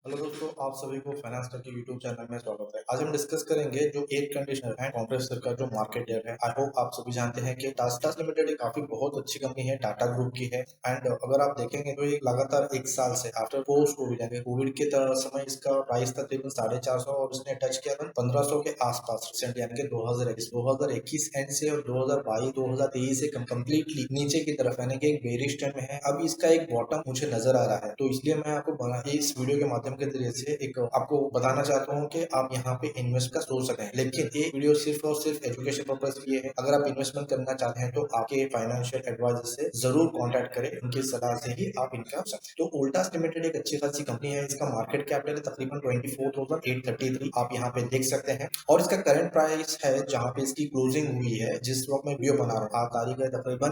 Hello दोस्तों, आप सभी को फाइनेंस टेक के यूट्यूब चैनल में स्वागत है। आज हम डिस्कस करेंगे जो एयर कंडीशनर है कंप्रेसर का जो मार्केट शेयर है। आई होप आप सभी जानते हैं कि टाटा लिमिटेड एक काफी बहुत अच्छी कंपनी है, टाटा ग्रुप की है। एंड अगर आप देखेंगे तो ये लगातार एक साल से आफ्टर पोस्ट कोविड यानी कोविड के समय इसका प्राइस था तकरीबन 450 और इसने टच किया था 1500 के आसपास रिसेंट यानी कि 2021 एंड से और 2022 2023 से कम्प्लीटली नीचे की तरफ यानी कि एक बेरिश ट्रेंड में है। अब इसका एक बॉटम मुझे नजर आ रहा है, तो इसलिए मैं आपको इस वीडियो के माध्यम के जरिए से एक आपको बताना चाहता हूँ कि आप यहाँ पे इन्वेस्ट का सोच सकते हैं। लेकिन ये वीडियो सिर्फ और सिर्फ एजुकेशन पर्पज के लिए है। अगर आप इन्वेस्टमेंट करना चाहते हैं तो आपके फाइनेंशियल एडवाइजर से जरूर कांटेक्ट करें, उनकी सलाह से ही आप इनका सकते हैं। तो वोल्टास लिमिटेड एक अच्छी खासी कंपनी है। इसका मार्केट कैपिटल है तकरीबन 24,833 आप यहाँ पे देख सकते हैं। और इसका करंट प्राइस है जहाँ पे इसकी क्लोजिंग हुई है, जिस वक्त मैं वीडियो बना रहा हूँ तारीख है तकरीबन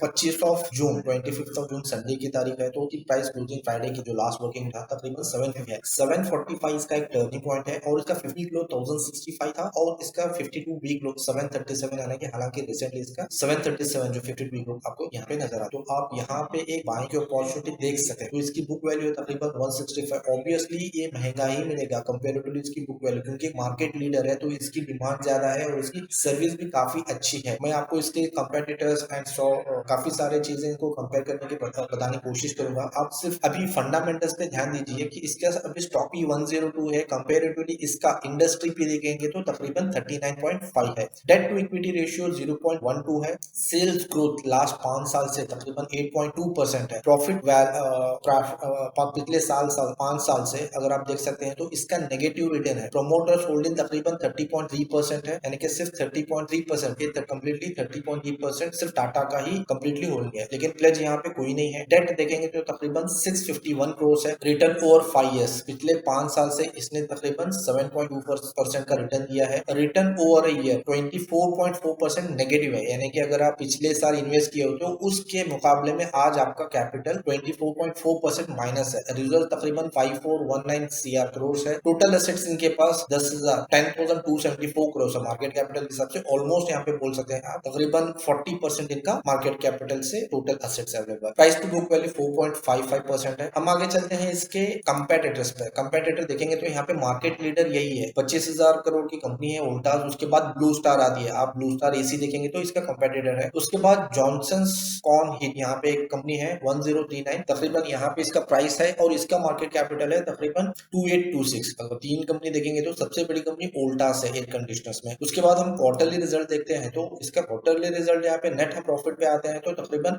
25 of June 25 of June Sunday की तारीख है। तो प्राइस क्लोजिंग फ्राइडे की जो लास्ट वर्किंग था तकरीबन 745 इसका एक टर्निंग पॉइंट है। और इसका 50 लो 1065 था और इसका 52 वीक लो 737 यानी कि हालांकि रिसेंटली इसका 737 जो 52 वीक लो आपको यहाँ पे नजर आ। तो आप यहाँ पे एक बाइंग की अपॉर्चुनिटी देख सकते हैं। तो इसकी बुक वैल्यू है तकरीबन 165। ऑब्वियसली ये महंगा ही मिलेगा कंपेरेटिवली इसकी बुक वैल्यू, क्योंकि मार्केट लीडर है तो इसकी डिमांड ज्यादा है और इसकी सर्विस भी काफी अच्छी है। मैं आपको इसके कंपेटिटर्स एंड काफी सारे चीजें इनको कंपेयर करने की बताने की कोशिश करूंगा। आप सिर्फ अभी फंडामेंटल्स पे ध्यान दीजिए कि इसका अभी स्टॉक ही 102 है, कंपेरेटिवली इसका इंडस्ट्री पे देखेंगे तो तकरीबन 39.5 है। डेट टू इक्विटी रेशियो 0.12 है। सेल्स ग्रोथ लास्ट 5 साल से तकरीबन 8.2% है। प्रॉफिट पिछले साल 5 साल से अगर आप देख सकते हैं तो इसका नेगेटिव रिटर्न है। प्रोमोटर्स होल्डिंग तकरीबन 30.3% है, यानी कि सिर्फ 30.3% ये कंप्लीटली 30.3% सिर्फ टाटा का ही कंप्लीटली होल्डिंग है, लेकिन प्लेज यहाँ पे कोई नहीं है। डेट देखेंगे तो तकरीबन 651 करोड़ है। रिटर्न ओवर 5 ईयर्स पिछले 5 साल से इसने तकरीबन 7.2% का रिटर्न दिया है। रिटर्न ओवर ईयर 24.4% नेगेटिव है, यानी कि अगर आप पिछले साल इन्वेस्ट किए हो तो उसके मुकाबले में आज आपका कैपिटल 24.4% माइनस है। रिजर्व तकरीबन 5419 सीआर करोड़ है। टोटल एसेट्स इनके पास 10,274 करोड़ है। मार्केट कैपिटल के हिसाब से ऑलमोस्ट यहाँ पे बोल सकते हैं आप तकरीबन 40% इनका मार्केट कैपिटल से total assets available. Price to book value 4.55% है। हम आगे चलते हैं इसके कंपेटिटर्स पे। कंपेटिटर देखेंगे तो यहाँ पे मार्केट लीडर यही है, 25,000 करोड़ की कंपनी है वोल्टास। उसके बाद ब्लू स्टार आती है। आप ब्लू स्टार एसी देखेंगे तो इसका कंपेटिटर है। उसके बाद जॉनसन्स कॉन हिट यहाँ पे एक कंपनी है 1039 तकरीबन यहाँ पे इसका प्राइस है और इसका मार्केट कैपिटल है तकरीबन 2826। अगर तीन कंपनी देखेंगे तो सबसे बड़ी कंपनी वोल्टास है एयर कंडीशनर्स में। उसके बाद हम क्वार्टरली रिजल्ट देखते हैं तो इसका क्वार्टरली रिजल्ट यहाँ पे नेट हम प्रॉफिट पे आते हैं तो तकरीबन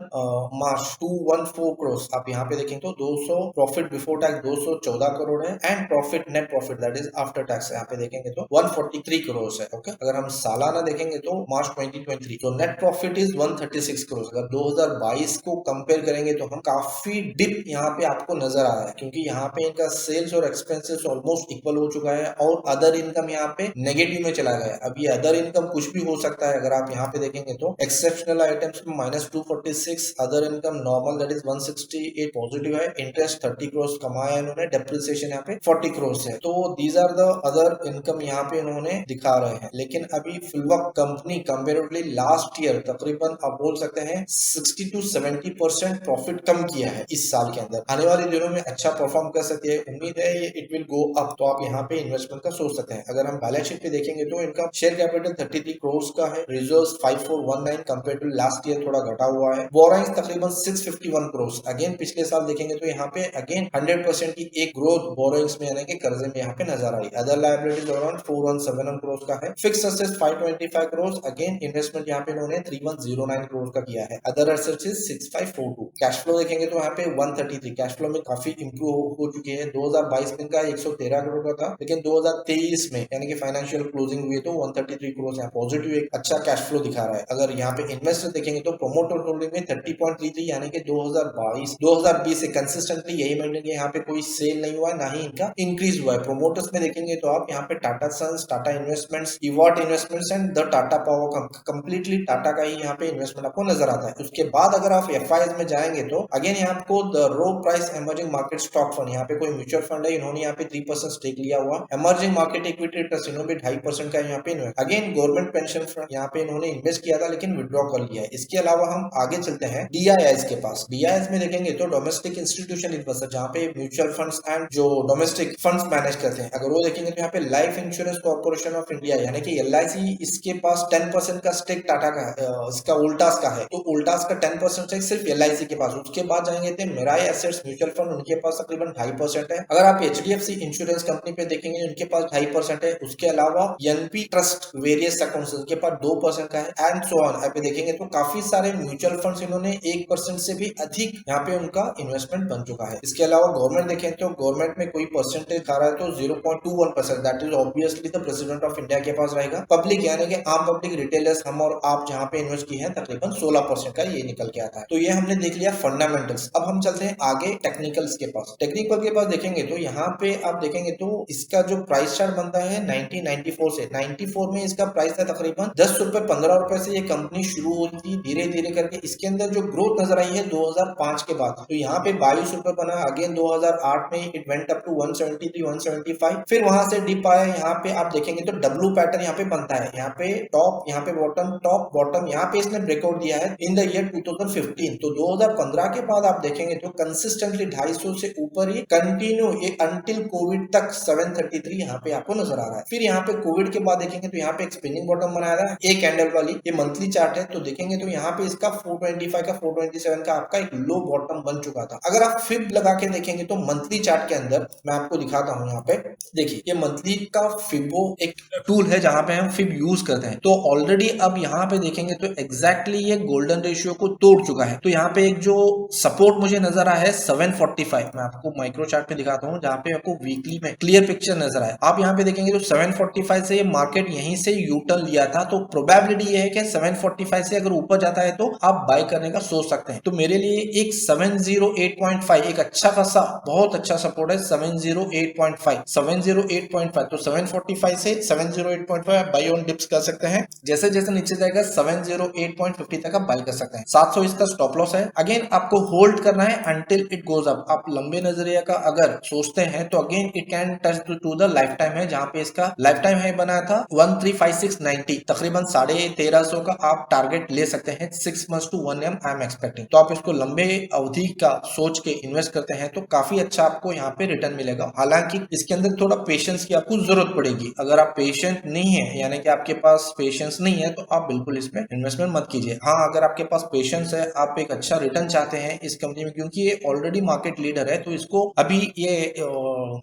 मार्च 214 करोड़ आप यहाँ पे देखें तो 200 प्रॉफिट बिफोर टैक्स 214 करोड़ है। And profit net profit that is after tax यहाँ पे देखेंगे तो 143 करोड़ है। ओके, अगर हम सालाना देखेंगे तो मार्च 2023 तो नेट प्रॉफिट इज 136 करोड़। अगर 2022 को कंपेयर करेंगे तो हम काफी डिप यहाँ पे आपको नजर आ रहा है, क्योंकि यहाँ पे इनका सेल्स और एक्सपेंसेस ऑलमोस्ट इक्वल हो चुका है और अदर इनकम यहाँ पे नेगेटिव में चला गया है। अब ये अदर इनकम कुछ भी हो सकता है। अगर आप यहाँ पे देखेंगे तो एक्सेप्शनल आइटम्स में -246, other income normal that is 168 positive है। इंटरेस्ट 30 करोड़ कमाया इन्होंने, डेप्रिसिएशन यहाँ पे 40 करोड़ है। तो these are the other income यहाँ पे इन्होंने दिखा रहे हैं। लेकिन अभी फिलवक्त कंपनी कंपेरेटिवली लास्ट ईयर तकरीबन आप बोल सकते हैं 60 to 70% प्रॉफिट कम किया है इस साल के अंदर। आने वाले दिनों में अच्छा परफॉर्म कर सकती है, उम्मीद है इट विल गो अप। तो आप यहाँ पे इन्वेस्टमेंट का सोच सकते हैं। अगर हम बैलेंस शीट पे देखेंगे तो इनका शेयर कैपिटल 33 करोड़ का है। Reserves 5419 compare to last year थोड़ा घटा हुआ है। बोरोइंग्स तकरीबन 651 करोड़। अगेन पिछले साल देखेंगे तो यहाँ पे अगेन 100% की एक ग्रोथ बोरोइंग्स में यानी कि कर्जे में यहाँ पे नजर आई। अदर लायबिलिटीज अराउंड 4171 करोड़ का है। Fix assets 525 crore. Again investment यहाँ पे इन्होंने 3109 करोड़ का किया है। Other assets 6542। कैश फ्लो देखेंगे तो यहाँ पे 133 कैश फ्लो में काफी इंप्रूव हो चुकी है। 2022 में इनका 113 करोड़ का था, लेकिन 2023 में यानी कि फाइनेंशियल क्लोजिंग हुई तो 133 करोड़ यहाँ पॉजिटिव एक अच्छा कैश फ्लो दिखा रहा है। अगर यहाँ पे इन्वेस्टर देखेंगे तो प्रोमोटर होल्डिंग में 30.33 यानी कि 2020 से कंसिस्टेंटली यही महीने के यहाँ पे कोई सेल नहीं हुआ है, ना ही इनका इंक्रीज हुआ है। प्रोमोटर्स में देखेंगे तो आप यहाँ पे Tata Sons, Tata Investments, Ewart Investments and the Tata Power completely Tata का ही यहाँ पे इन्वेस्टमेंट आपको नजर आता है। उसके बाद अगर आप एफआईएस में जाएंगे तो अगेन यहाँ आपको the Rowe Price emerging market stock fund, यहाँ पे कोई म्यूचुअल फंड है, इन्होंने यहाँ पे 3% स्टेक लिया हुआ। एमर्जिंग मार्केट इक्विटी ट्रस्ट इन्होंने 2.5% का यहाँ पे invest. Again government pension fund यहाँ पे इन्होंने इन्वेस्ट किया था लेकिन विड्रॉ कर लिया है। इसके अलावा हम आगे चलते हैं डीआईएस के पास। डीआईएस में देखेंगे तो डोमेस्टिक इंस्टीट्यूशन इन्वेस्टर, जहाँ पे म्यूचुअल फंड्स एंड जो डोमेस्टिक फंड्स मैनेज करते हैं, अगर वो देखेंगे तो यहाँ पे life insurance corporation of India यानी कि LIC, इसके पास 10% का स्टेक टाटा का है, इसका उल्टास का है। तो उल्टास का 10% स्टेक सिर्फ LIC के पास। उसके बाद जाएंगे थे मेराई एसेट्स म्यूचुअल फंड, उनके पास तकरीबन 2.5% है। अगर आप HDFC इंश्योरेंस कंपनी पे देखेंगे उनके पास 2.5% है। उसके अलावा NP ट्रस्ट वेरियस अकाउंट्स के पास 2% का है एंड सो ऑन। आप देखेंगे तो काफी सारे म्यूचुअल फंड्स इन्होंने 1% से भी अधिक यहाँ पे उनका इन्वेस्टमेंट बन चुका है। इसके अलावा गवर्नमेंट देखें तो गवर्नमेंट में कोई परसेंटेज आ रहा है तो 0.21%, that is obviously the president of India के पास रहेगा। पब्लिक यानी कि आम पब्लिक रिटेलर्स, हम और आप जहाँ पे इन्वेस्ट किए हैं तकरीबन 16% का ये निकल के आता है। तो ये हमने देख लिया फंडामेंटल्स। अब हम चलते हैं आगे टेक्निकल्स के पास। टेक्निकल के पास देखेंगे तो यहाँ पे आप देखेंगे तो इसका जो प्राइस चार्ट बनता है 1994 से, 94 में इसका प्राइस था तकरीबन 10 रुपए 15 रुपए से ये कंपनी शुरू हुई थी, धीरे धीरे करके इसके अंदर जो ग्रोथ नजर आई है 2005 के बाद, तो यहाँ पे 22 रुपए बना। अगेन 2008 में इट वेंट अप टू 173 175, फिर वहां से डिप आया। यहाँ पे आप देखेंगे तो डब्ल्यू पैटर्न यहाँ पे बनता है, यहाँ पे टॉप, यहाँ पे बॉटम, टॉप बॉटम, यहाँ पे इसने ब्रेकआउट दिया है इन द ईयर 2015। तो 2015 के बाद आप देखेंगे तो कंसिस्टेंटली 250 से ऊपर ही कंटिन्यू अंटिल कोविड तक 733 यहाँ पे आपको नजर आ रहा है। फिर यहाँ पे कोविड के बाद देखेंगे तो यहाँ पे एक स्पिनिंग बॉटम बनाया था, एक कैंडल वाली, ये मंथली चार्ट है। तो देखेंगे तो यहाँ पे इसका 425 का 427 का आपका एक लो बॉटम बन चुका था। अगर आप फिब लगा के देखेंगे तो मंथली चार्ट के अंदर मैं आपको दिखाता हूँ। यहाँ पे देखिए ये मंथली का फिबो एक टूल है जहां पे हम फिब यूज करते हैं। तो ऑलरेडी अब यहाँ पे देखेंगे तो एग्जैक्टली ये गोल्डन रेशियो को तोड़ चुका है। तो यहाँ पे एक जो सपोर्ट मुझे नजर आया है 745, मैं आपको माइक्रो चार्ट पे दिखाता हूँ जहाँ पे आपको वीकली में क्लियर पिक्चर नजर आए। आप यहाँ पे देखेंगे तो 745 से ये मार्केट यहीं से यू टर्न लिया था। तो प्रोबेबिलिटी ये है कि 745 से अगर ऊपर जाता है तो आप बाय करने का सोच सकते हैं। तो मेरे लिए एक 708.5 एक अच्छा खासा बहुत अच्छा सपोर्ट है। 708.5 708.5, तो 745 से 708.5 बाय ऑन डिप्स कर सकते हैं। जैसे जैसे नीचे जाएगा 708.50 तक आप बाय कर सकते हैं। 700 इसका स्टॉप लॉस है। अगेन आपको होल्ड करना है अंटिल इट गोज अप। आप लंबे नजरिया का अगर सोचते हैं तो again it can touch to the life time है, जहां पे इसका लाइफ टाइम है बनाया था 135690, तकरीबन 1350 का आप टारगेट ले सकते हैं। 6 months to 1 year I am expecting. तो आप इसको लंबे अवधि का सोच के इन्वेस्ट करते हैं तो काफी अच्छा आपको यहाँ पे रिटर्न मिलेगा। हालांकि इसके अंदर थोड़ा पेशेंस की आपको जरूरत पड़ेगी। अगर आप पेशेंट नहीं है यानी कि आपके पास पेशेंस नहीं है तो आप बिल्कुल इसमें इन्वेस्टमेंट मत कीजिए। हाँ, अगर आपके पास पेशेंस है, आप एक अच्छा रिटर्न चाहते हैं इस कंपनी में, क्योंकि ये ऑलरेडी मार्केट लीडर है, तो इसको अभी ये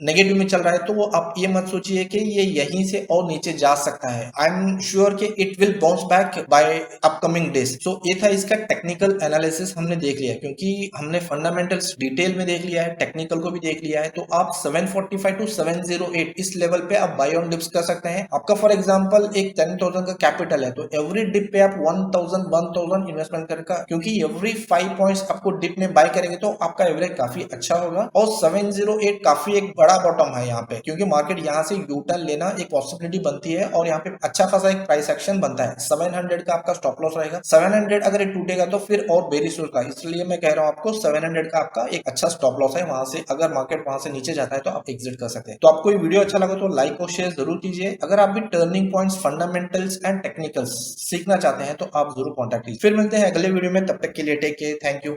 नेगेटिव में चल रहा है तो वो आप ये मत सोचिए कि ये यहीं से और नीचे जा सकता है। आई एम श्योर कि it will bounce back by upcoming days. So ये था इसका टेक्निकल एनालिसिस, हमने देख लिया क्योंकि हमने फंडामेंटल्स डिटेल में देख लिया है, टेक्निकल को भी देख लिया है। तो आप 745 टू 708 इस लेवल पे आप बाय ऑन डिप्स कर सकते हैं। आपका फॉर एग्जांपल एक 10,000 का कैपिटल है तो एवरी डिप पे आप 1000 इन्वेस्टमेंट करेगा, क्योंकि एवरी 5 पॉइंट्स आपको डिप में बाय करेंगे तो आपका एवरेज काफी अच्छा होगा। और 708 काफी एक बड़ा बॉटम है यहाँ पे, क्योंकि मार्केट यहाँ से यू टर्न लेना एक पॉसिबिलिटी बनती है और यहाँ पे अच्छा खासा एक प्राइस एक्शन बनता है। 700 का आपका स्टॉप लॉस रहेगा। 700 अगर ये टूटेगा तो फिर और बेरिश होगा, इसलिए मैं कह रहा हूँ आपको 700 का आपका एक अच्छा स्टॉप लॉस है। वहां से अगर मार्केट वहां से नीचे जाता है तो आप एग्जिट कर सकते हैं। तो आपको ये वीडियो अच्छा लगा तो लाइक और शेयर जरूर कीजिए। अगर आप भी turning points, fundamentals and technicals सीखना चाहते हैं तो आप जरूर कॉन्टैक्ट कीजिए। फिर मिलते हैं अगले वीडियो में, तब तक के लिए टेक केयर, थैंक यू।